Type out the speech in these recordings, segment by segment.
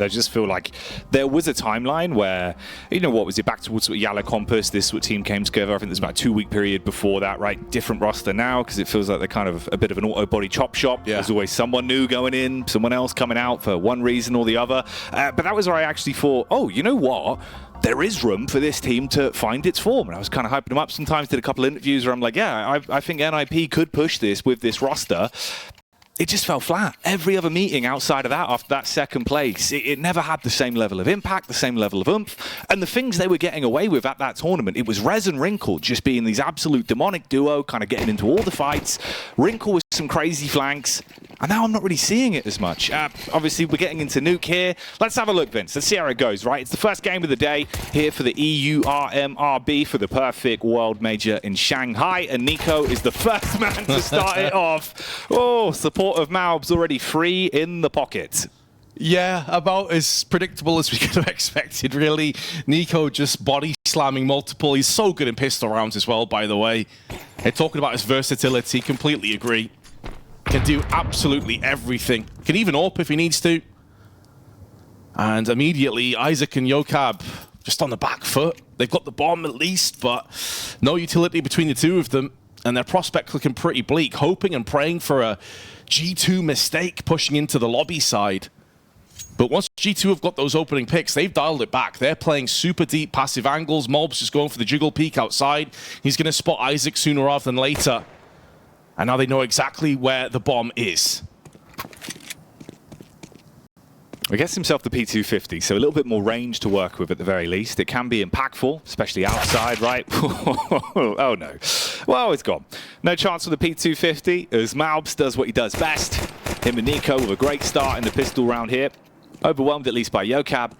I just feel like there was a timeline where, you know, what was it, back towards sort of Yala Compass, this sort of team came together. I think there's about a 2-week period before that, right? Different roster now, because it feels like they're kind of a bit of an auto body chop shop. Yeah. There's always someone new going in, someone else coming out for one reason or the other. But that was where I actually thought, oh, you know what? There is room for this team to find its form. And I was kind of hyping them up sometimes, did a couple of interviews where I'm like, yeah, I think NiP could push this with this roster. It just fell flat. Every other meeting outside of that, after that second place, it never had the same level of impact, the same level of oomph. And the things they were getting away with at that tournament, it was Rez and Wrinkle just being these absolute demonic duo, kind of getting into all the fights. Wrinkle with some crazy flanks. And now I'm not really seeing it as much. Obviously, we're getting into Nuke here. Let's have a look, Vince. Let's see how it goes, right? It's the first game of the day here for the EU RMRB for the perfect world major in Shanghai. And Nico is the first man to start it off. Oh, support of Malbs already free in the pocket. Yeah, about as predictable as we could have expected, really. Nico just body slamming multiple. He's so good in pistol rounds as well, by the way. They're talking about his versatility, completely agree. Can do absolutely everything. Can even AWP if he needs to. And immediately, Isaac and Yokab just on the back foot. They've got the bomb at least, but no utility between the two of them. And their prospect looking pretty bleak, hoping and praying for a G2 mistake pushing into the lobby side. But once G2 have got those opening picks, they've dialed it back. They're playing super deep passive angles. Malbs just going for the jiggle peek outside. He's going to spot Isaac sooner rather than later. And now they know exactly where the bomb is. He gets himself the P250, so a little bit more range to work with at the very least. It can be impactful, especially outside, right? Oh no. Well, it's gone. No chance for the P250 as Malbs does what he does best. Him and Nico with a great start in the pistol round here. Overwhelmed at least by Yokab.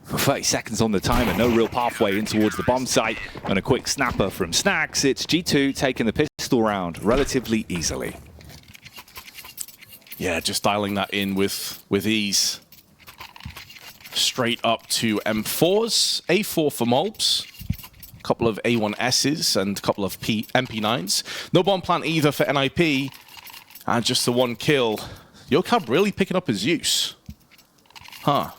For 30 seconds on the timer, no real pathway in towards the bomb site. And a quick snapper from Snacks. It's G2 taking the pistol round relatively easily. Yeah, just dialing that in with ease. Straight up to M4s. A4 for Malbs. A couple of A1Ss and a couple of MP9s. No bomb plant either for NiP. And just the one kill. Yokab really picking up his use. Huh.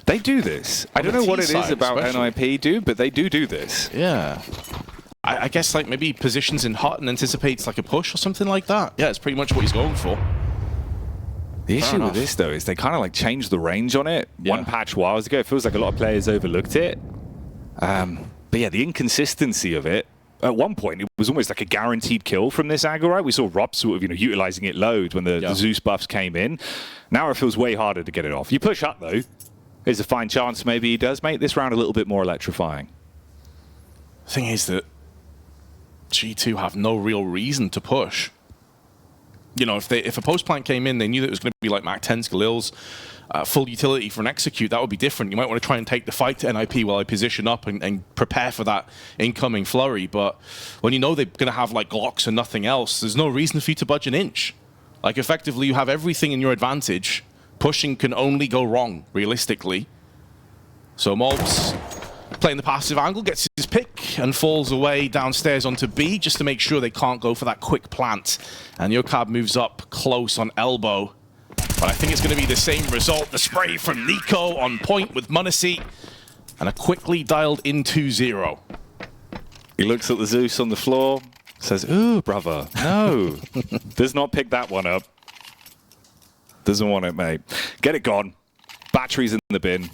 They do this. I don't know what it is about NiP, dude, but they do this. Yeah. I guess like maybe positions in hot and anticipates like a push or something like that. Yeah, it's pretty much what he's going for. The issue with this, though, is they kind of like changed the range on it one patch whiles ago. It feels like a lot of players overlooked it. But yeah, the inconsistency of it. At one point, it was almost like a guaranteed kill from this angle, right? We saw Rob sort of, utilizing it load when the Zeus buffs came in. Now it feels way harder to get it off. You push up, though. There's a fine chance maybe he does make this round a little bit more electrifying. The thing is that G2 have no real reason to push. You know, if a post plant came in, they knew that it was going to be like Mac 10's Galil's full utility for an execute, that would be different. You might want to try and take the fight to NiP while I position up and prepare for that incoming flurry. But when you know they're going to have like Glocks and nothing else, there's no reason for you to budge an inch. Like effectively, you have everything in your advantage. Pushing can only go wrong, realistically. So Malbs playing the passive angle, gets his pick and falls away downstairs onto B just to make sure they can't go for that quick plant. And Yokab moves up close on elbow. But I think it's going to be the same result. The spray from Nico on point with m0NESY. And a quickly dialed in 2-0. He looks at the Zeus on the floor, says, ooh, brother, no. Does not pick that one up. Doesn't want it, mate. Get it gone. Batteries in the bin.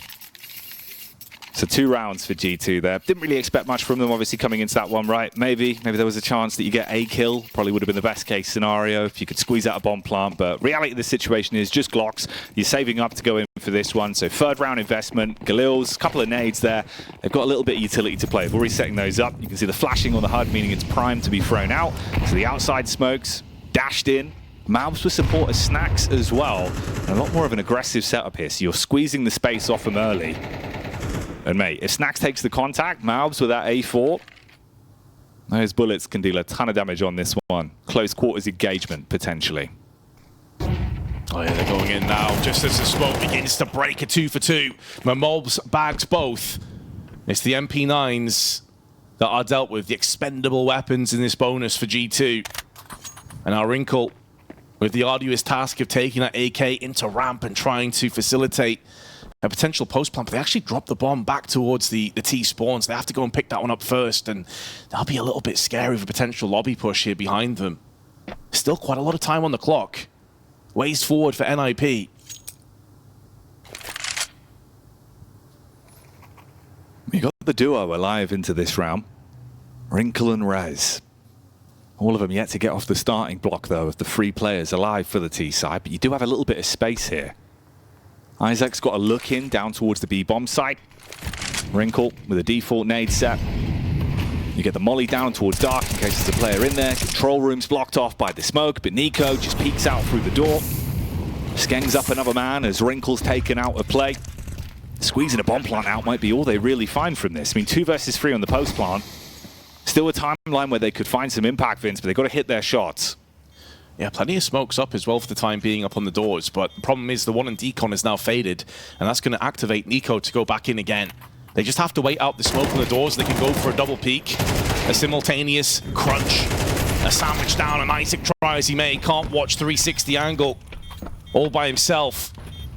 So 2 rounds for G2 there. Didn't really expect much from them, obviously, coming into that one, right? Maybe there was a chance that you get a kill. Probably would have been the best case scenario if you could squeeze out a bomb plant. But reality of the situation is just Glocks. You're saving up to go in for this one. So 3rd round investment. Galil's, a couple of nades there. They've got a little bit of utility to play. They've already setting those up. You can see the flashing on the HUD, meaning it's primed to be thrown out. So the outside smokes, dashed in. Malbs with support as Snacks as well. And a lot more of an aggressive setup here. So you're squeezing the space off them early. And mate, if Snacks takes the contact, Malbs with that A4, those bullets can deal a ton of damage on this one. Close quarters engagement, potentially. Oh yeah, they're going in now. Just as the smoke begins to break a 2 for 2. When Malbs bags both, it's the MP9s that are dealt with, the expendable weapons in this bonus for G2. And now Wrinkle with the arduous task of taking that AK into ramp and trying to facilitate a potential post plant, but they actually drop the bomb back towards the T spawns. They have to go and pick that one up first, and that'll be a little bit scary with a potential lobby push here behind them. Still quite a lot of time on the clock. Ways forward for NiP. We got the duo alive into this round. Wrinkle and Rez. All of them yet to get off the starting block, though, of the 3 players alive for the T side, but you do have a little bit of space here. Isaac's got a look in down towards the B-bomb site. Wrinkle with a default nade set. You get the molly down towards Dark in case there's a player in there. Control room's blocked off by the smoke, but Nico just peeks out through the door. Skengs up another man as Wrinkle's taken out of play. Squeezing a bomb plant out might be all they really find from this. I mean, 2 versus 3 on the post plant. Still a timeline where they could find some impact, Vince, but they've got to hit their shots. Yeah, plenty of smokes up as well for the time being up on the doors, but the problem is the one in Decon is now faded, and that's going to activate Nico to go back in again. They just have to wait out the smoke on the doors. They can go for a double peek, a simultaneous crunch, a sandwich down, and Isaac try as he may, can't watch 360 angle all by himself.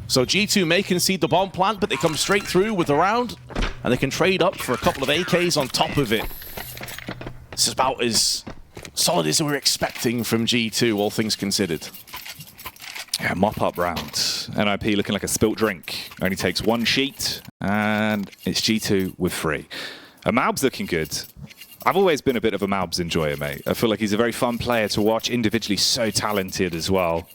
So G2 may concede the bomb plant, but they come straight through with the round, and they can trade up for a couple of AKs on top of it. This is about as solid as we were expecting from G2, all things considered. Yeah, mop-up round. NiP looking like a spilt drink. Only takes 1 sheet, and it's G2 with 3. Malbs looking good. I've always been a bit of a Malbs enjoyer, mate. I feel like he's a very fun player to watch, individually so talented as well.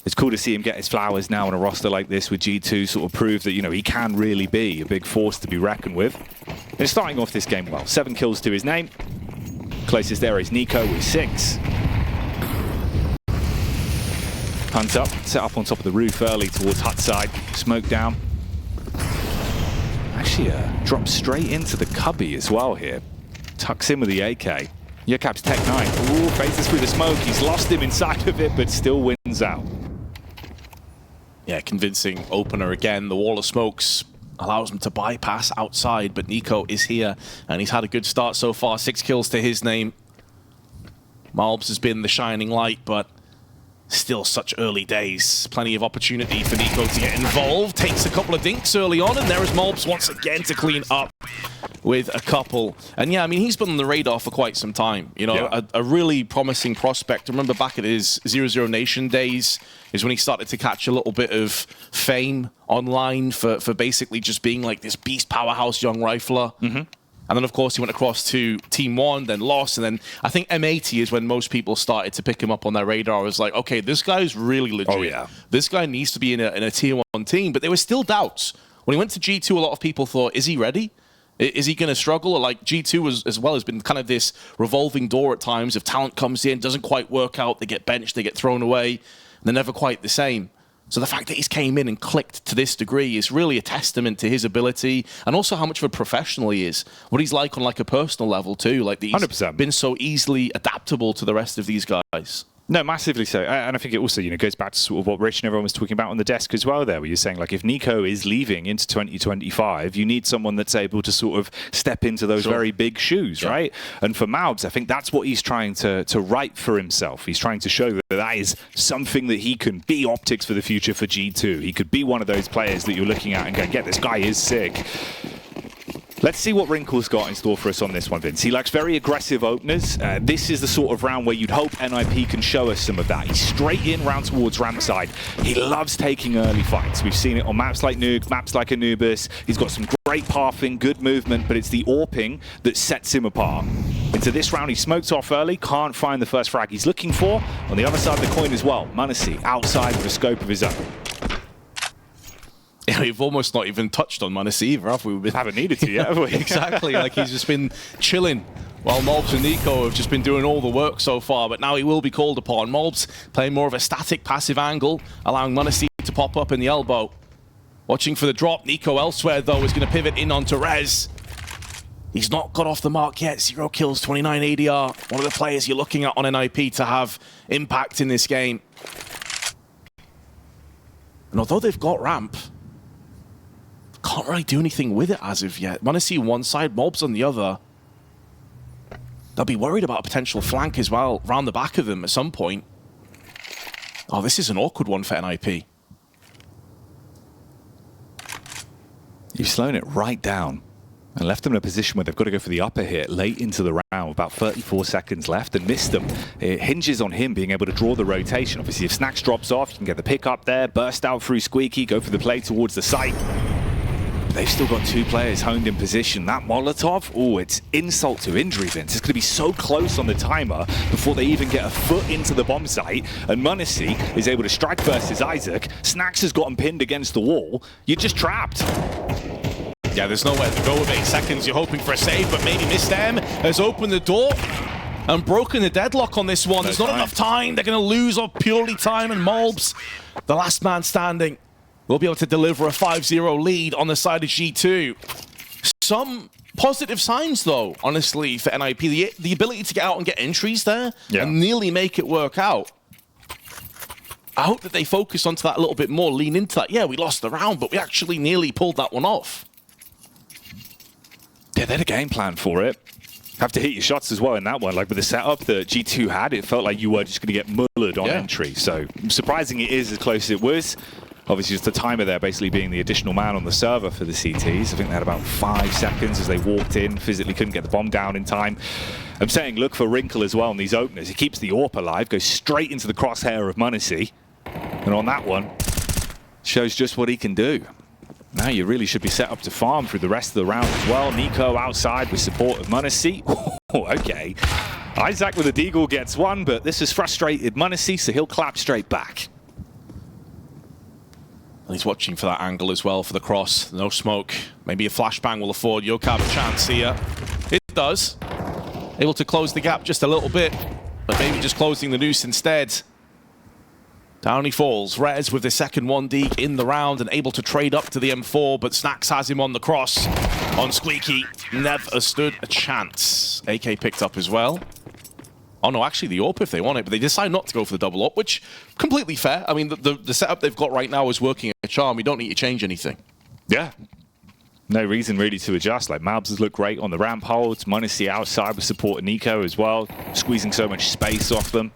It's cool to see him get his flowers now on a roster like this with G2, sort of prove that, you know, he can really be a big force to be reckoned with. And starting off this game well. 7 kills to his name. Closest there is Nico with 6. Hunt up, set up on top of the roof early towards hut side. Smoke down. Actually, drops straight into the cubby as well here. Tucks in with the AK. Yakab's Tech 9. Ooh, faces through the smoke. He's lost him inside of it, but still wins out. Yeah, convincing opener again. The wall of smokes allows him to bypass outside, but Nico is here, and he's had a good start so far. 6 kills to his name. Malbs has been the shining light, but still such early days. Plenty of opportunity for Nico to get involved. Takes a couple of dinks early on, and there is Malbs once again to clean up with a couple. And yeah, I mean, he's been on the radar for quite some time. You know, yeah. a really promising prospect. I remember back at his 0-0 Nation days is when he started to catch a little bit of fame online for basically just being like this beast powerhouse young rifler. Mm-hmm. And then, of course, he went across to Team 1, then lost. And then I think M80 is when most people started to pick him up on their radar. I was like, okay, this guy is really legit. Oh, yeah. This guy needs to be in a Tier 1 team. But there were still doubts. When he went to G2, a lot of people thought, is he ready? Is he going to struggle? Or like G2 as well has been kind of this revolving door at times. If talent comes in, doesn't quite work out, they get benched, they get thrown away. They're never quite the same. So the fact that he's came in and clicked to this degree is really a testament to his ability and also how much of a professional he is. What he's like on like a personal level too. Like he's 100%. Been so easily adaptable to the rest of these guys. No, massively so. And I think it also, you know, goes back to sort of what Rich and everyone was talking about on the desk as well there, where you're saying, like, if Nico is leaving into 2025, you need someone that's able to sort of step into those very big shoes, right? And for Malbs, I think that's what he's trying to write for himself. He's trying to show that that is something that he can be optics for the future for G2. He could be one of those players that you're looking at and going, yeah, this guy is sick. Let's see what Wrinkle's got in store for us on this one, Vince. He likes very aggressive openers. This is the sort of round where you'd hope NiP can show us some of that. He's straight in round towards ramp side. He loves taking early fights. We've seen it on maps like Nuke, maps like Anubis. He's got some great pathing, good movement, but it's the AWPing that sets him apart. Into this round, he smoked off early, can't find the first frag he's looking for. On the other side of the coin as well, m0NESY outside with a scope of his own. Yeah, we've almost not even touched on m0NESY either, have we? Haven't needed to yet, have we? Exactly, like he's just been chilling while Malbs and Nico have just been doing all the work so far, but now he will be called upon. Malbs playing more of a static passive angle, allowing m0NESY to pop up in the elbow. Watching for the drop. Nico elsewhere, though, is going to pivot in onto Rez. He's not got off the mark yet. 0 kills, 29 ADR. One of the players you're looking at on NiP to have impact in this game. And although they've got ramp, can't really do anything with it as of yet. m0NESY one side, Malbs on the other. They'll be worried about a potential flank as well, round the back of them at some point. Oh, this is an awkward one for NiP. You've slowed it right down and left them in a position where they've got to go for the upper hit late into the round, about 34 seconds left, and missed them. It hinges on him being able to draw the rotation. Obviously, if Snacks drops off, you can get the pick up there, burst out through Squeaky, go for the play towards the site. But they've still got 2 players honed in position. That Molotov, oh, it's insult to injury, Vince. It's going to be so close on the timer before they even get a foot into the bomb site, and m0NESY is able to strike versus Isaac. Snacks has gotten pinned against the wall. You're just trapped. Yeah, there's nowhere to go with 8 seconds. You're hoping for a save, but maybe MalbsMd has opened the door and broken the deadlock on this one. There's not enough time. They're going to lose off purely time, and Malbs, the last man standing, will be able to deliver a 5-0 lead on the side of G2. Some positive signs, though, honestly, for NiP. The ability to get out and get entries there and nearly make it work out. I hope that they focus onto that a little bit more, lean into that. Yeah, we lost the round, but we actually nearly pulled that one off. Yeah, they had a game plan for it. Have to hit your shots as well in that one. Like with the setup that G2 had, it felt like you were just going to get mullered on entry. So surprising it is as close as it was. Obviously, just the timer there basically being the additional man on the server for the CTs. I think they had about 5 seconds as they walked in. Physically couldn't get the bomb down in time. I'm saying look for Wrinkle as well in these openers. He keeps the AWP alive, goes straight into the crosshair of m0NESY. And on that one, shows just what he can do. Now you really should be set up to farm through the rest of the round as well. Nico outside with support of m0NESY. Oh, okay. Isaac with a deagle gets one, but this has frustrated m0NESY, so he'll clap straight back. And he's watching for that angle as well for the cross. No smoke. Maybe a flashbang will afford Yokab a chance here. It does. Able to close the gap just a little bit, but maybe just closing the noose instead. Down he falls. Rez with the second 1D in the round and able to trade up to the M4, but Snacks has him on the cross. On Squeaky, never stood a chance. AK picked up as well. Oh no, actually the AWP if they want it, but they decide not to go for the double AWP, which completely fair. I mean, the setup they've got right now is working a charm. We don't need to change anything. Yeah. No reason really to adjust. Like Malbs has looked great on the ramp holds. m0NESY outside with support of Nico as well, squeezing so much space off them.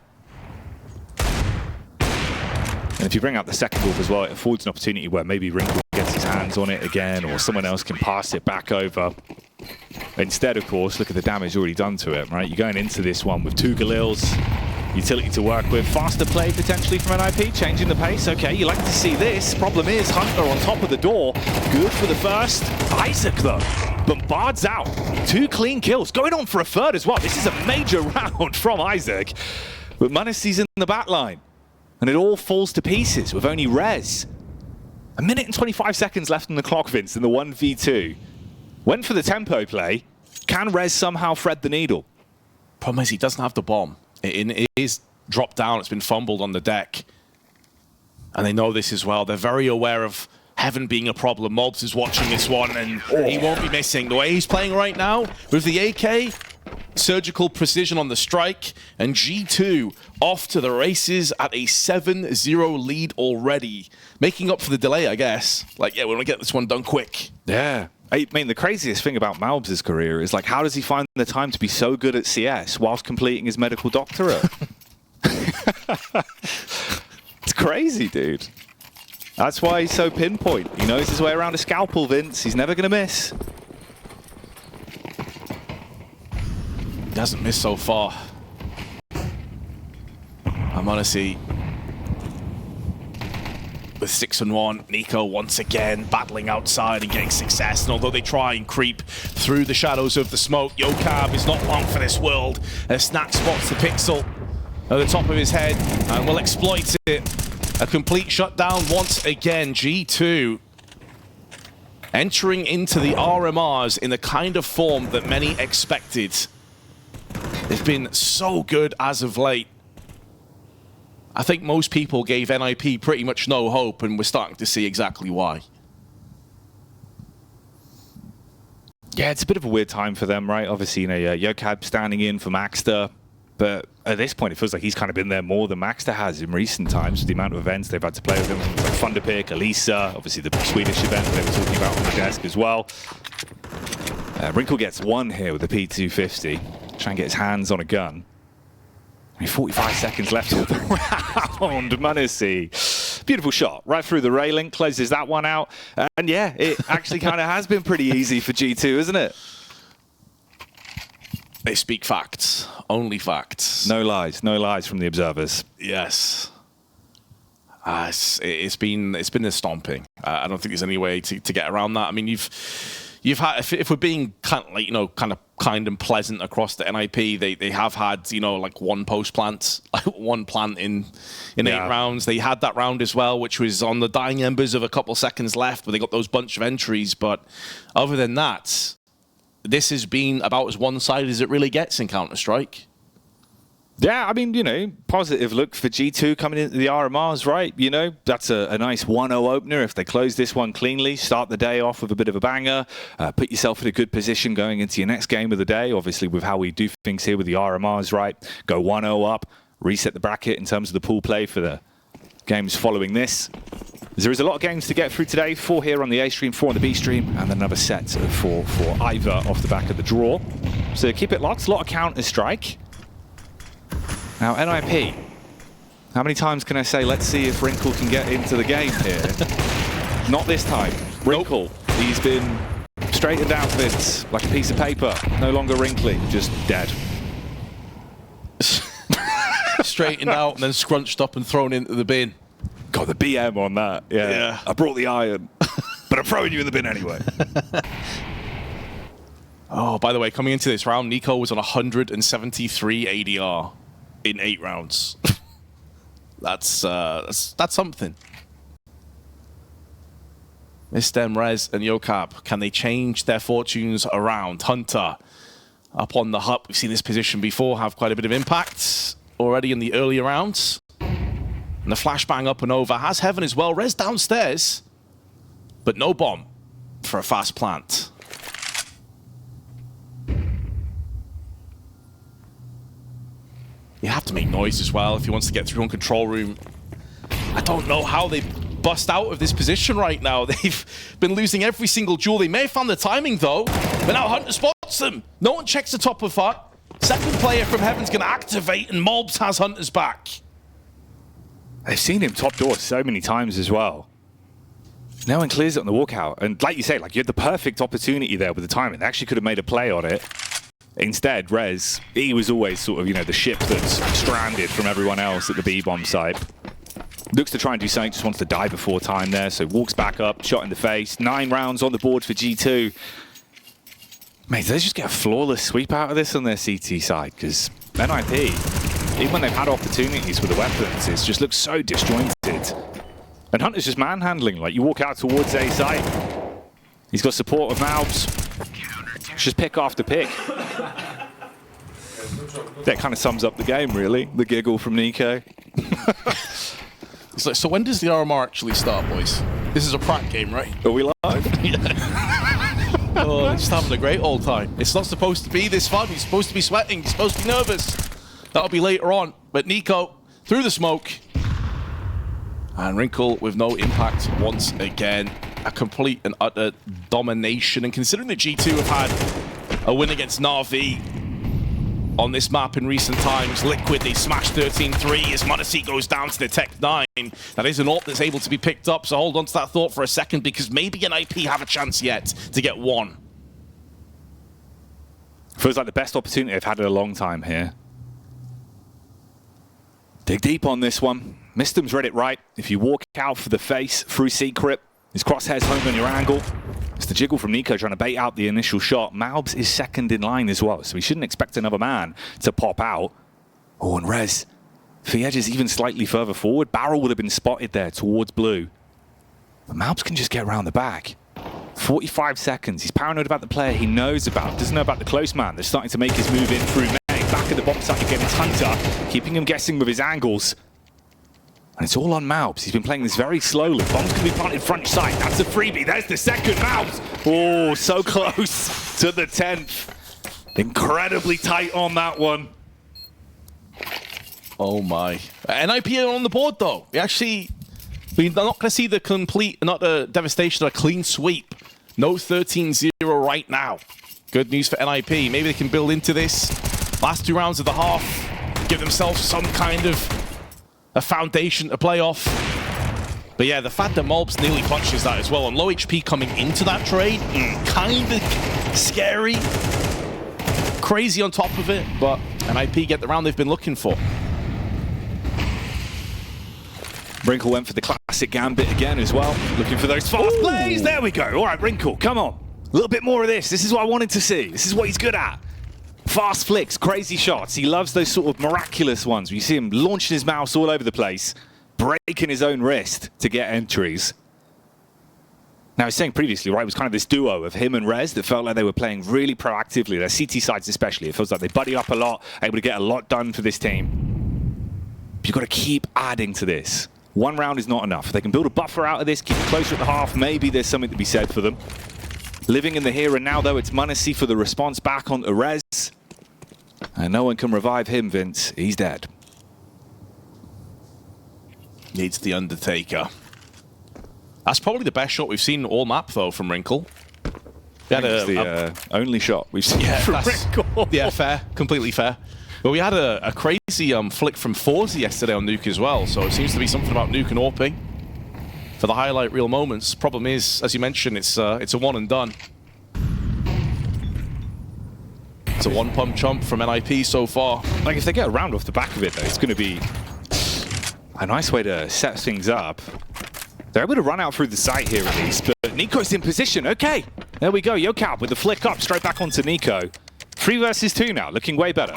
And if you bring out the second AWP as well, it affords an opportunity where maybe Wrinkle gets his hands on it again, or someone else can pass it back over. Instead, of course, look at the damage already done to it, right? You're going into this one with 2 Galils, utility to work with, faster play potentially from NiP, changing the pace. Okay, you like to see this. Problem is, Hunter on top of the door. Good for the first. Isaac, though, bombards out. 2 clean kills, going on for a third as well. This is a major round from Isaac, but m0NESY's in the back line. And it all falls to pieces with only Rez. 1 minute and 25 seconds left on the clock, Vince, in the 1v2. Went for the tempo play. Can Rez somehow thread the needle? Problem is he doesn't have the bomb. It is dropped down. It's been fumbled on the deck. And they know this as well. They're very aware of Heaven being a problem. Malbs is watching this one, and he won't be missing. The way he's playing right now with the AK, surgical precision on the strike, and G2 off to the races at a 7-0 lead already. Making up for the delay, I guess. Like, yeah, we want to get this one done quick. Yeah. I mean, the craziest thing about Malbs' career is, like, how does he find the time to be so good at CS whilst completing his medical doctorate? It's crazy, dude. That's why he's so pinpoint. He knows his way around a scalpel, Vince. He's never going to miss. Doesn't miss so far. m0NESY with 6-1. Nico once again battling outside and getting success. And although they try and creep through the shadows of the smoke, Yokab is not long for this world. As Snack spots the pixel at the top of his head and will exploit it. A complete shutdown once again. G2 entering into the RMRs in the kind of form that many expected. They've been so good as of late. I think most people gave NiP pretty much no hope, and we're starting to see exactly why. Yeah, it's a bit of a weird time for them, right? Obviously, you know, Yokab standing in for Maxter, but at this point, it feels like he's kind of been there more than Maxter has in recent times with the amount of events they've had to play with him. Like Thunderpick, Elisa, obviously the Swedish event that they were talking about on the desk as well. Wrinkle gets one here with the P250. Try and get his hands on a gun. I mean, 45 seconds left of the round. m0NESY Beautiful shot, right through the railing, closes that one out. And yeah, it actually kind of has been pretty easy for G2, isn't it? They speak facts, only facts. No lies from the observers. Yes. It's been a stomping. I don't think there's any way to get around that. I mean, you've had, if we're being kind of like, kind and pleasant across the NiP, they have had, like one post plant, one plant in 8 rounds. They had that round as well, which was on the dying embers of a couple seconds left, where they got those bunch of entries. But other than that, this has been about as one-sided as it really gets in Counter-Strike. Yeah, I mean, positive look for G2 coming into the RMRs, right? That's a nice 1-0 opener. If they close this one cleanly, start the day off with a bit of a banger, put yourself in a good position going into your next game of the day, obviously with how we do things here with the RMRs, right? Go 1-0 up, reset the bracket in terms of the pool play for the games following this. There is a lot of games to get through today. 4 here on the A stream, 4 on the B stream, and then another set of 4 for either off the back of the draw. So keep it locked, a lot of Counter-Strike. Now, NiP, how many times can I say, let's see if Wrinkle can get into the game here? Not this time. Wrinkle, he's been straightened out of it like a piece of paper. No longer wrinkly, just dead. Straightened out and then scrunched up and thrown into the bin. Got the BM on that, yeah. I brought the iron, but I'm throwing you in the bin anyway. Oh, by the way, coming into this round, Nico was on 173 ADR. In 8 rounds. That's something. Mistem, Rez, and Yokab, can they change their fortunes around? Hunter up on the hub. We've seen this position before, have quite a bit of impact already in the earlier rounds. And the flashbang up and over has Heaven as well. Rez downstairs, but no bomb for a fast plant. You have to make noise as well if he wants to get through on control room. I don't know how they bust out of this position right now. They've been losing every single duel. They may have found the timing though, but now Hunter spots them. No one checks the top of hut. Second player from Heaven's going to activate, and Malbs has Hunter's back. They've seen him top door so many times as well. No one clears it on the walkout. And like you say, you had the perfect opportunity there with the timing. They actually could have made a play on it. Instead, Rez, he was always sort of, the ship that's stranded from everyone else at the B-bomb site. Looks to try and do something, just wants to die before time there, so walks back up, shot in the face. 9 rounds on the board for G2. Mate, do they just get a flawless sweep out of this on their CT side? Because NiP, even when they've had opportunities with the weapons, it just looks so disjointed. And Hunter's just manhandling, you walk out towards A site. He's got support of Malbs. Just pick after pick. That kind of sums up the game, really. The giggle from Nico. It's like, so when does the RMR actually start, boys? This is a prank game, right? Are we live? Oh, just having a great old time. It's not supposed to be this fun. He's supposed to be sweating. He's supposed to be nervous. That'll be later on. But Nico, through the smoke. And Wrinkle with no impact once again. A complete and utter domination. And considering that G2 have had a win against Na'Vi on this map in recent times, Liquid, they smashed 13-3 as m0NESY goes down to the Tech 9. That is an ult that's able to be picked up, so hold on to that thought for a second, because maybe NiP have a chance yet to get 1. Feels like the best opportunity they've had in a long time here. Dig deep on this one. Mistem's read it right. If you walk out for the face through secret, his crosshairs home on your angle. It's the jiggle from Nico trying to bait out the initial shot. Malbs is second in line as well, so we shouldn't expect another man to pop out. Oh, and Rez, if he edges even slightly further forward, Barrel would have been spotted there towards blue. But Malbs can just get around the back. 45 seconds. He's paranoid about the player he knows about, doesn't know about the close man. They're starting to make his move in through Meg. Back at the bomb site again, it's Hunter, keeping him guessing with his angles. And it's all on Malbs. He's been playing this very slowly. Bomb's going to be planted front side. That's a freebie. There's the second. Malbs. Oh, so close to the 10th. Incredibly tight on that one. Oh my. NiP on the board though. We're not going to see the complete, not the devastation, a clean sweep. No 13-0 right now. Good news for NiP. Maybe they can build into this. Last 2 rounds of the half. Give themselves some kind of a foundation to play off. But yeah, the fact that Malbs nearly punches that as well, and low HP coming into that trade, kind of scary. Crazy on top of it, but NiP get the round they've been looking for. Wrinkle went for the classic gambit again as well, looking for those fast plays. There we go. All right, Wrinkle, come on. A little bit more of this. This is what I wanted to see. This is what he's good at. Fast flicks, crazy shots. He loves those sort of miraculous ones where you see him launching his mouse all over the place, breaking his own wrist to get entries. Now, I was saying previously, right, it was kind of this duo of him and Rez that felt like they were playing really proactively. Their CT sides especially. It feels like they buddy up a lot, able to get a lot done for this team. But you've got to keep adding to this. One round is not enough. If they can build a buffer out of this, keep it closer at the half, maybe there's something to be said for them. Living in the here and now, though, it's m0NESY for the response back onto Rez. And no one can revive him, Vince. He's dead. Needs the Undertaker. That's probably the best shot we've seen all map, though, from Wrinkle. It's the only shot we've seen from Wrinkle. Yeah, fair. Completely fair. But we had a crazy flick from Forza yesterday on Nuke as well, so it seems to be something about Nuke and Orping for the highlight reel moments. Problem is, as you mentioned, it's a one and done. It's a one-pump chump from NiP so far. Like, if they get a round off the back of it, though, it's going to be a nice way to set things up. They're able to run out through the site here at least, but Nico's in position. Okay, there we go. Yocab with the flick up, straight back onto Nico. 3 versus 2 now, looking way better.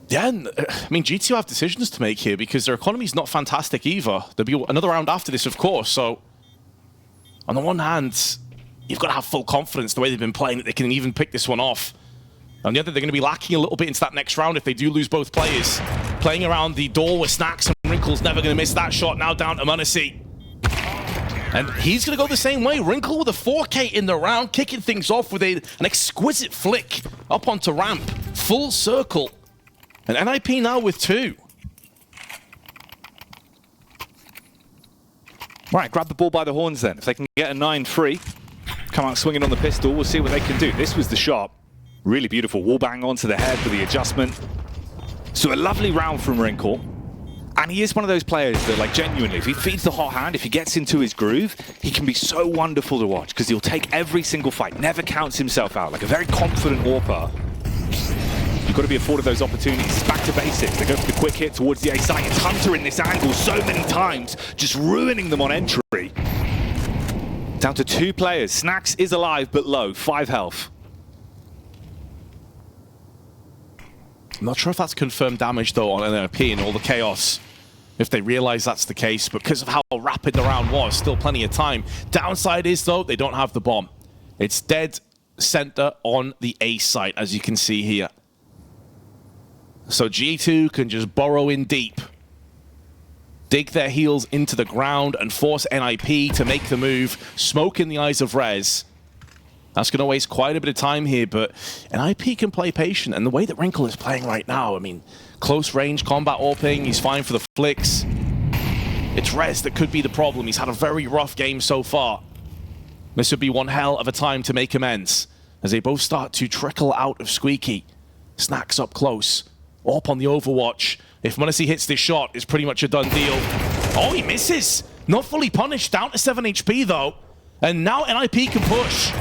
Yeah, and, I mean, G2 have decisions to make here because their economy's not fantastic either. There'll be another round after this, of course, so on the one hand, you've got to have full confidence the way they've been playing that they can even pick this one off. On the other, they're going to be lacking a little bit into that next round if they do lose both players. Playing around the door with Snacks and Wrinkle's never going to miss that shot. Now down to m0NESY. And he's going to go the same way. Wrinkle with a 4K in the round, kicking things off with an exquisite flick up onto ramp. Full circle. And NiP now with 2. Right, grab the ball by the horns then. If they can get a 9-3, come out swinging on the pistol, we'll see what they can do. This was the shot. Really beautiful wallbang onto the head for the adjustment. So a lovely round from Wrinkle. And he is one of those players that, like, genuinely, if he feeds the hot hand, if he gets into his groove, he can be so wonderful to watch because he'll take every single fight, never counts himself out, like a very confident warper. You've got to be afforded those opportunities. It's back to basics. They go for the quick hit towards the A site. It's Hunter in this angle so many times, just ruining them on entry. Down to 2 players. Snacks is alive, but low. 5 health. I'm not sure if that's confirmed damage, though, on NiP and all the chaos, if they realize that's the case. But because of how rapid the round was, still plenty of time. Downside is, though, they don't have the bomb. It's dead center on the A site, as you can see here. So G2 can just burrow in deep, dig their heels into the ground, and force NiP to make the move. Smoke in the eyes of Rez. That's going to waste quite a bit of time here, but NiP can play patient. And the way that Wrinkle is playing right now, I mean, close range combat AWPing, he's fine for the flicks. It's Rez that could be the problem. He's had a very rough game so far. This would be one hell of a time to make amends as they both start to trickle out of Squeaky. Snacks up close. AWP on the Overwatch. If m0NESY hits this shot, it's pretty much a done deal. Oh, he misses. Not fully punished. Down to 7 HP, though. And now NiP can push.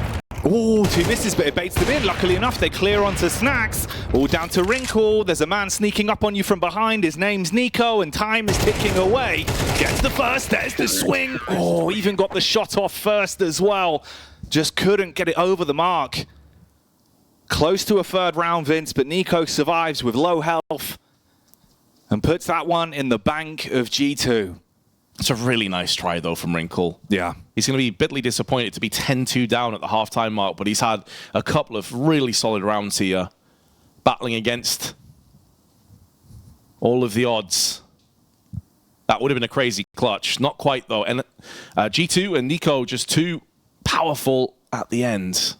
Oh, 2 misses, but it baits them in. Luckily enough, they clear onto Snacks. All down to Wrinkle. There's a man sneaking up on you from behind. His name's Nico, and time is ticking away. Gets the first. There's the swing. Oh, even got the shot off first as well. Just couldn't get it over the mark. Close to a 3rd round, Vince, but Nico survives with low health and puts that one in the bank of G2. It's a really nice try, though, from Wrinkle. Yeah. He's going to be bitterly disappointed to be 10-2 down at the halftime mark, but he's had a couple of really solid rounds here, battling against all of the odds. That would have been a crazy clutch. Not quite, though. And G2 and Nico just too powerful at the end.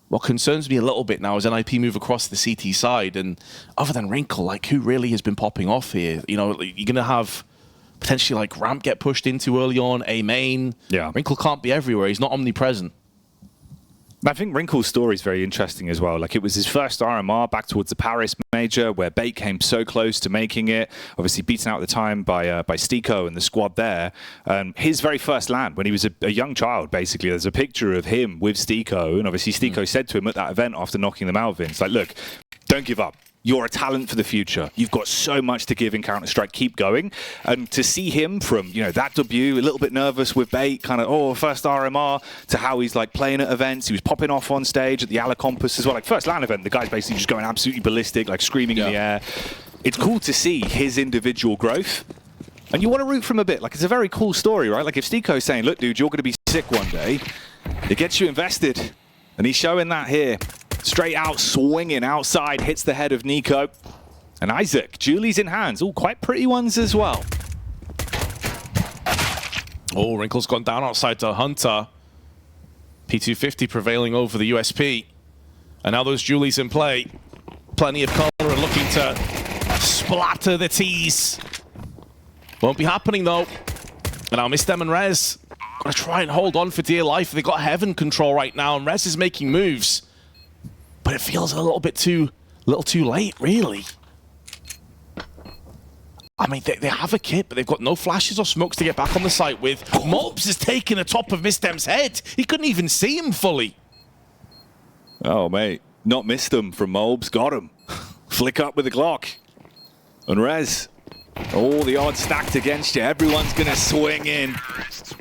What concerns me a little bit now is NiP move across the CT side, and other than Wrinkle, like, who really has been popping off here? You know, you're going to have potentially like ramp get pushed into early on, A main. Yeah. Wrinkle can't be everywhere. He's not omnipresent. I think Wrinkle's story is very interesting as well. Like, it was his first RMR back towards the Paris Major, where Bait came so close to making it. Obviously beaten out at the time by Stiko and the squad there. His very first LAN, when he was a young child, basically, there's a picture of him with Stiko, and obviously Stiko said to him at that event after knocking them out, Vince, like, look, don't give up. You're a talent for the future. You've got so much to give in Counter-Strike. Keep going. And to see him from, you know, that debut, a little bit nervous with Bait, kind of, oh, first RMR, to how he's like playing at events. He was popping off on stage at the Ala Compass as well. Like, first LAN event, the guy's basically just going absolutely ballistic, like screaming in the air. It's cool to see his individual growth. And you want to root for him a bit. Like, it's a very cool story, right? Like, if Stiko's saying, look, dude, you're going to be sick one day, it gets you invested. And he's showing that here. Straight out, swinging outside, hits the head of Nico. And Isaac, Julie's in hands. All quite pretty ones as well. Oh, Wrinkle's gone down outside to Hunter. P250 prevailing over the USP. And now those Julies in play. Plenty of color and looking to splatter the T's. Won't be happening though. And now MalbsMd and Rez gonna try and hold on for dear life. They've got heaven control right now, and Rez is making moves. But it feels a little too late, really. I mean, they have a kit, but they've got no flashes or smokes to get back on the site with. Malbs is taking the top of MalbsMd's head. He couldn't even see him fully. Oh, mate. Not missed him from Malbs. Got him. Flick up with the Glock. And Rez. All the odds stacked against you. Everyone's going to swing in.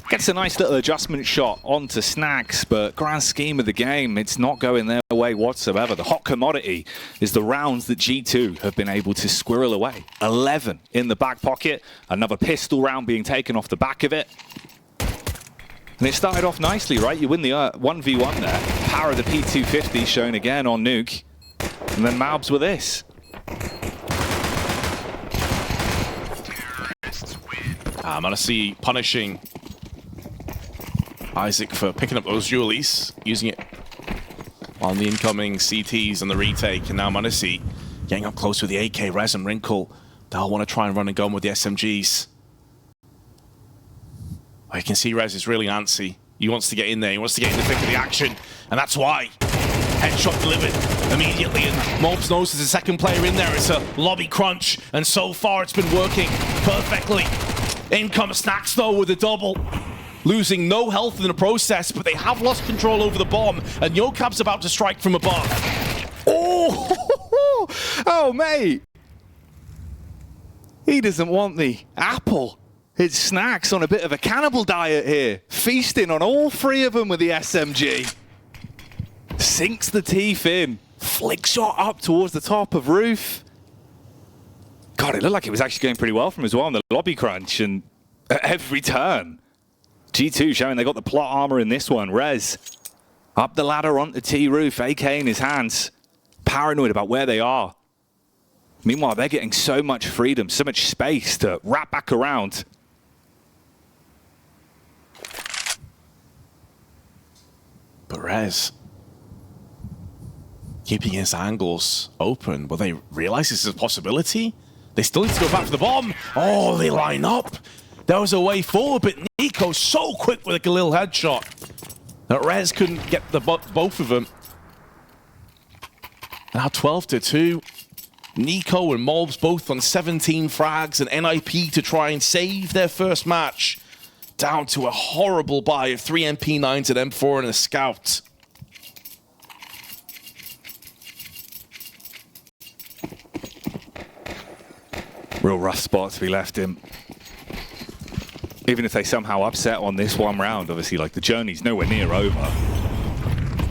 Gets a nice little adjustment shot onto Snacks, but grand scheme of the game, it's not going their way whatsoever. The hot commodity is the rounds that G2 have been able to squirrel away. 11 in the back pocket. Another pistol round being taken off the back of it. And it started off nicely, right? You win the 1v1 there. Power of the P250 shown again on Nuke. And then Malbs with this. Manassi punishing Isaac for picking up those Julies, using it on the incoming CTs and the retake. And now Manassi getting up close with the AK, Rez and Wrinkle. They'll want to try and run and gun with the SMGs. I can see Rez is really antsy. He wants to get in there. He wants to get in the thick of the action. And that's why. Headshot delivered immediately. And Malbs knows there's a second player in there. It's a lobby crunch. And so far it's been working perfectly. In comes Snacks though with a double. Losing no health in the process, but they have lost control over the bomb. And Yokab's about to strike from above. Oh, oh, mate. He doesn't want the apple. It's Snacks on a bit of a cannibal diet here. Feasting on all three of them with the SMG. Sinks the teeth in. Flick shot up towards the top of roof. God, it looked like it was actually going pretty well from as well on the lobby crunch. And at every turn, G2 showing they got the plot armor in this one. Rez up the ladder onto T roof, AK in his hands. Paranoid about where they are. Meanwhile, they're getting so much freedom, so much space to wrap back around. But Rez keeping his angles open. Will they realize this is a possibility? They still need to go back for the bomb. Oh, they line up. There was a way forward, but Nico's so quick with a little headshot that Rez couldn't get the both of them. Now 12-2. Nico and Malbs both on 17 frags and NiP to try and save their first match. Down to a horrible buy of 3 MP9s and M4 and a scout. Real rough spot to be left in. Even if they somehow upset on this one round, obviously, like, the journey's nowhere near over.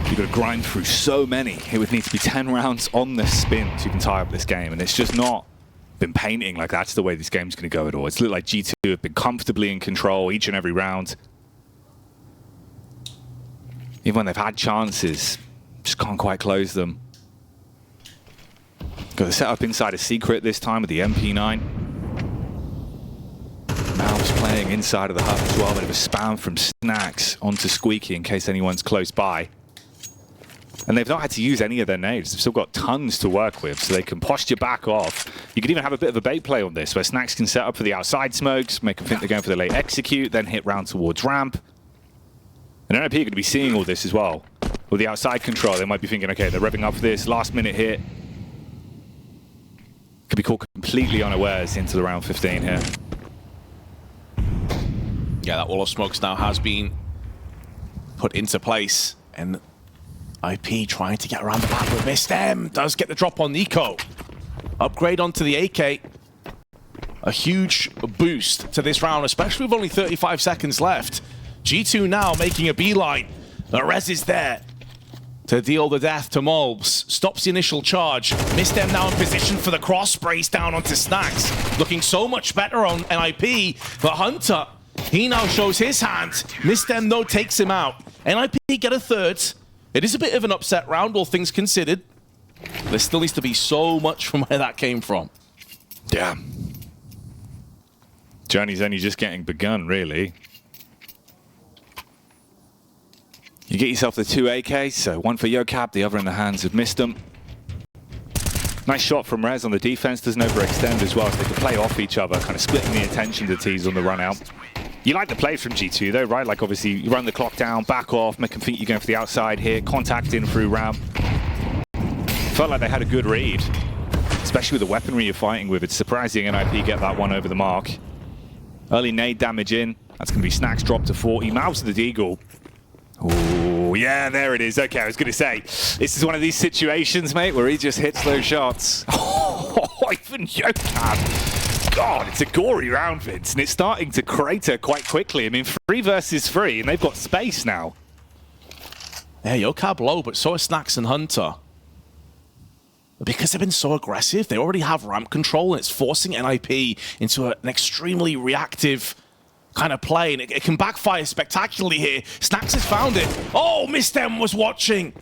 You've got to grind through so many. It would need to be 10 rounds on the spin so you can tie up this game, and it's just not been painting like that's the way this game's going to go at all. It's looked like G2 have been comfortably in control each and every round. Even when they've had chances, just can't quite close them. Got the setup inside a secret this time with the MP9. Malbs playing inside of the hub as well. Bit of a spam from Snacks onto Squeaky in case anyone's close by. And they've not had to use any of their nades. They've still got tons to work with, so they can posture back off. You could even have a bit of a bait play on this, where Snacks can set up for the outside smokes, make them think they're going for the late execute, then hit round towards ramp. And NiP are going to be seeing all this as well. with the outside control, they might be thinking, okay, they're revving up for this last minute hit. Could be caught completely unawares into the round 15 here. Yeah, that wall of smokes now has been put into place, and IP trying to get around the back with MalbsMd. Does get the drop on Nico. Upgrade onto the AK. A huge boost to this round, especially with only 35 seconds left. G2 now making a beeline. The res is there to deal the death to Malbs. Stops the initial charge. MalbsMd now in position for the cross, sprays down onto Snacks. Looking so much better on NiP, but Hunter, he now shows his hand. MalbsMd though takes him out. NiP get a third. It is a bit of an upset round, all things considered. There still needs to be so much from where that came from. Yeah. Journey's only just getting begun, really. You get yourself the 2 AKs, so one for Yocab, the other in the hands of MalbsMd. Nice shot from Rez on the defense, doesn't overextend as well, so they can play off each other, kind of splitting the attention to tease on the run out. You like the plays from G2 though, right? Like obviously you run the clock down, back off, make them think you're going for the outside here, contact in through ramp. Felt like they had a good read, especially with the weaponry you're fighting with. It's surprising NiP get that one over the mark. Early nade damage in, that's going to be Snacks drop to 40, Malbs to the Deagle. Oh, yeah, there it is. Okay, I was going to say, this is one of these situations, mate, where he just hits those shots. Oh, even Yocab. God, it's a gory round, Vince, and it's starting to crater quite quickly. I mean, 3 versus 3, and they've got space now. Yeah, Yocab low, but so are Snacks and Hunter. Because they've been so aggressive, they already have ramp control, and it's forcing NiP into an extremely reactive kind of play, and it can backfire spectacularly here. Snacks has found it. Oh, MalbsMd was watching.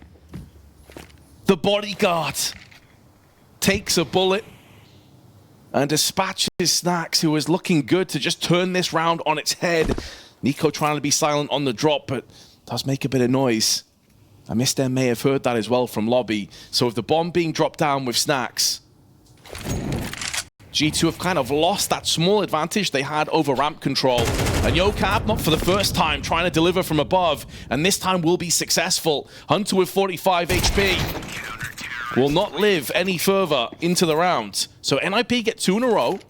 The bodyguard takes a bullet and dispatches Snacks, who was looking good to just turn this round on its head. Nico trying to be silent on the drop, but does make a bit of noise. And MalbsMd may have heard that as well from lobby. So with the bomb being dropped down with Snacks, G2 have kind of lost that small advantage they had over ramp control. And Yocab, not for the first time, trying to deliver from above, and this time will be successful. Hunter with 45 HP will not live any further into the round. So NiP get 2 in a row,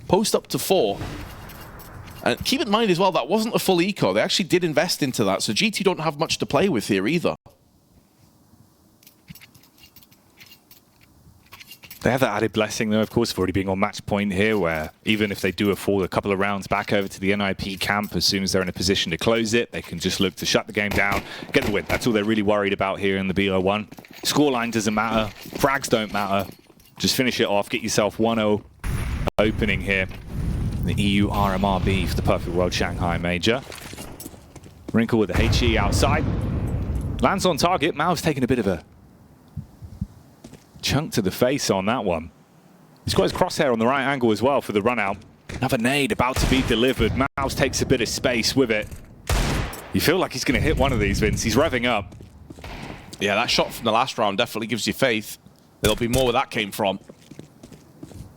post up to 4. And keep in mind as well, that wasn't a full eco. They actually did invest into that, so G2 don't have much to play with here either. They have that added blessing, though, of course, of already being on match point here, where even if they do fall a couple of rounds back over to the NiP camp, as soon as they're in a position to close it, they can just look to shut the game down, get the win. That's all they're really worried about here in the BO1. Scoreline doesn't matter. Frags don't matter. Just finish it off. Get yourself 1-0 opening here. The EU RMR beef, the perfect world Shanghai Major. Wrinkle with the HE outside. Lands on target. Malbs taking a bit of a chunk to the face on that one. He's got his crosshair on the right angle as well for the run out. Another nade about to be delivered. Malbs takes a bit of space with it. You feel like he's going to hit one of these, Vince. He's revving up. Yeah, that shot from the last round definitely gives you faith. There'll be more where that came from.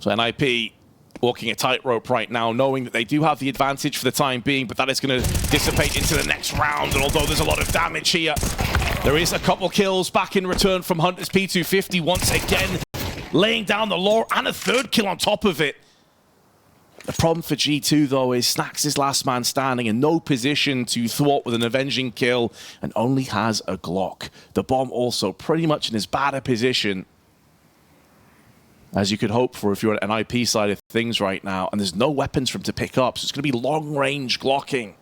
So NiP walking a tightrope right now, knowing that they do have the advantage for the time being, but that is going to dissipate into the next round. And although there's a lot of damage here, there is a couple kills back in return from Hunter's P250 once again, laying down the law, and a 3rd kill on top of it. The problem for G2, though, is Snacks is last man standing in no position to thwart with an avenging kill, and only has a Glock. The bomb also pretty much in as bad a position as you could hope for if you're on an NiP side of things right now, and there's no weapons for him to pick up, so it's going to be long-range Glocking.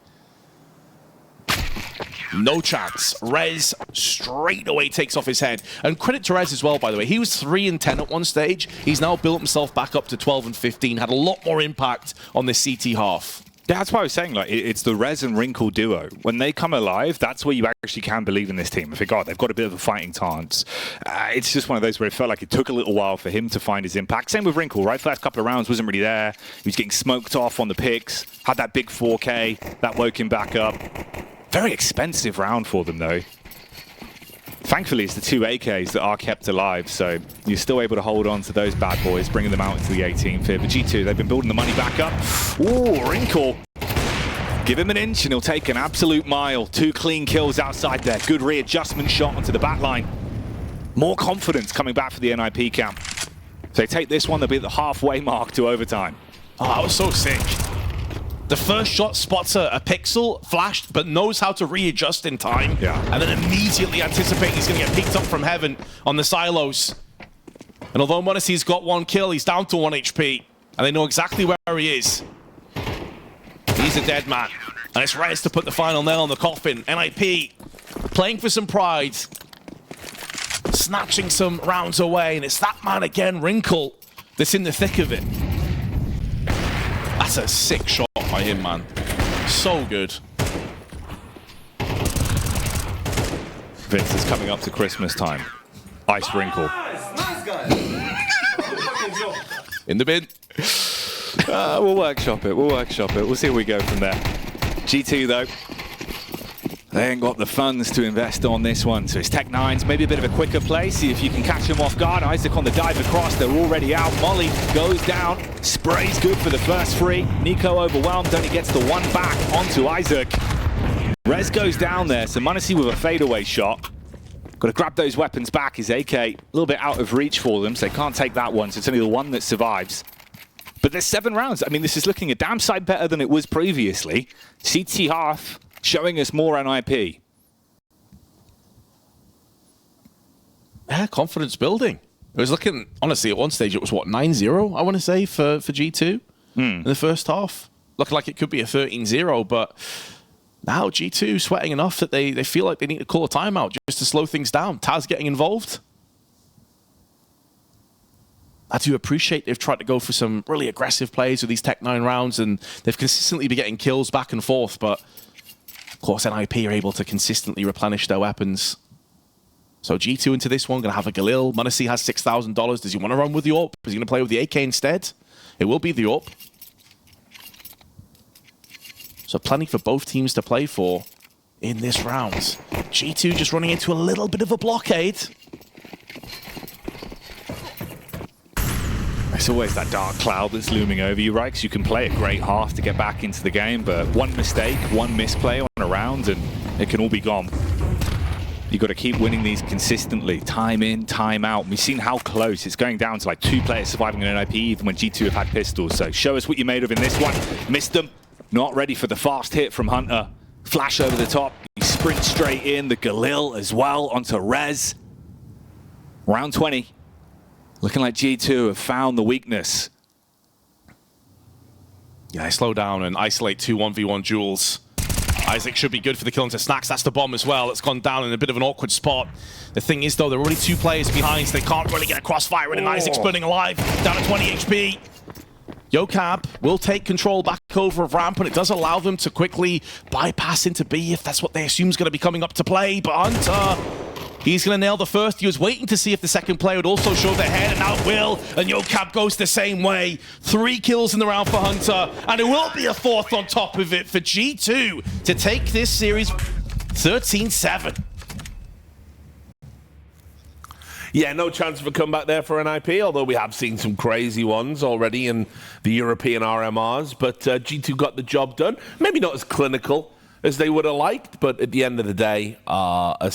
No chance. Rez straight away takes off his head. And credit to Rez as well, by the way. He was 3 and 10 at one stage. He's now built himself back up to 12 and 15. Had a lot more impact on this CT half. Yeah, that's why I was saying, like, it's the Rez and Wrinkle duo. When they come alive, that's where you actually can believe in this team. I think, God, they've got a bit of a fighting chance. It's just one of those where it felt like it took a little while for him to find his impact. Same with Wrinkle, right? First couple of rounds wasn't really there. He was getting smoked off on the picks. Had that big 4K. That woke him back up. Very expensive round for them, though. Thankfully, it's the 2 AKs that are kept alive, so you're still able to hold on to those bad boys, bringing them out into the 18th here. But G2, they've been building the money back up. Ooh, Wrinkle Give him an inch and he'll take an absolute mile. 2 clean kills outside there. Good readjustment shot onto the back line. More confidence coming back for the NiP camp. If they take this one, they'll be at the halfway mark to overtime. Oh, that was so sick. The first shot spots a pixel, flashed, but knows how to readjust in time. Yeah. And then immediately anticipating he's going to get picked up from heaven on the silos. And although m0NESY's got 1 kill, he's down to 1 HP. And they know exactly where he is. He's a dead man. And it's Rez to put the final nail on the coffin. NiP playing for some pride. Snatching some rounds away. And it's that man again, Wrinkle, that's in the thick of it. That's a sick shot by him, man. So good. Vince is coming up to Christmas time. Ice Wrinkle. Nice guy. In the bin. We'll workshop it. We'll workshop it. We'll see where we go from there. G2, though, they ain't got the funds to invest on this one. So it's Tech9's maybe a bit of a quicker play. See if you can catch him off guard. Isaac on the dive across. They're already out. Molly goes down. Spray's good for the first 3. Nico overwhelmed. Only gets the 1 back onto Isaac. Rez goes down there. So m0NESY with a fadeaway shot. Got to grab those weapons back. His AK a little bit out of reach for them. So they can't take that one. So it's only the 1 that survives. But there's 7 rounds. I mean, this is looking a damn sight better than it was previously. CT half showing us more NiP. Yeah, confidence building. It was looking, honestly, at one stage it was, what, 9-0, I want to say, for G2 in the first half. Looking like it could be a 13-0, but now G2 sweating enough that they feel like they need to call a timeout just to slow things down. Taz getting involved. I do appreciate they've tried to go for some really aggressive plays with these Tech9 rounds, and they've consistently been getting kills back and forth, but of course NiP are able to consistently replenish their weapons. So G2 into this one, going to have a Galil. m0NESY has $6,000. Does he want to run with the AWP? Is he going to play with the AK instead? It will be the AWP. So plenty for both teams to play for in this round. G2 just running into a little bit of a blockade. It's always that dark cloud that's looming over you, right? Because you can play a great half to get back into the game, but one mistake, one misplay on a round, and it can all be gone. You've got to keep winning these consistently, time in, time out. We've seen how close. It's going down to like 2 players surviving an NiP, even when G2 have had pistols. So show us what you're made of in this one. Missed them. Not ready for the fast hit from Hunter. Flash over the top. He sprints straight in. The Galil as well onto Rez. Round 20. Looking like G2 have found the weakness. Yeah, they slow down and isolate 2 1v1 duels. Isaac should be good for the kill into Snacks. That's the bomb as well. It's gone down in a bit of an awkward spot. The thing is, though, there are already 2 players behind, so they can't really get a crossfire in, and Isaac's burning alive, down to 20 HP. Yocab will take control back over of ramp, and it does allow them to quickly bypass into B if that's what they assume is going to be coming up to play. But Hunter, he's going to nail the first. He was waiting to see if the second player would also show their head, and now it will. And Yocab goes the same way. 3 kills in the round for Hunter, and it will be a 4th on top of it for G2 to take this series 13-7. Yeah, no chance of a comeback there for NiP, although we have seen some crazy ones already in the European RMRs. But G2 got the job done. Maybe not as clinical as they would have liked, but at the end of the day, a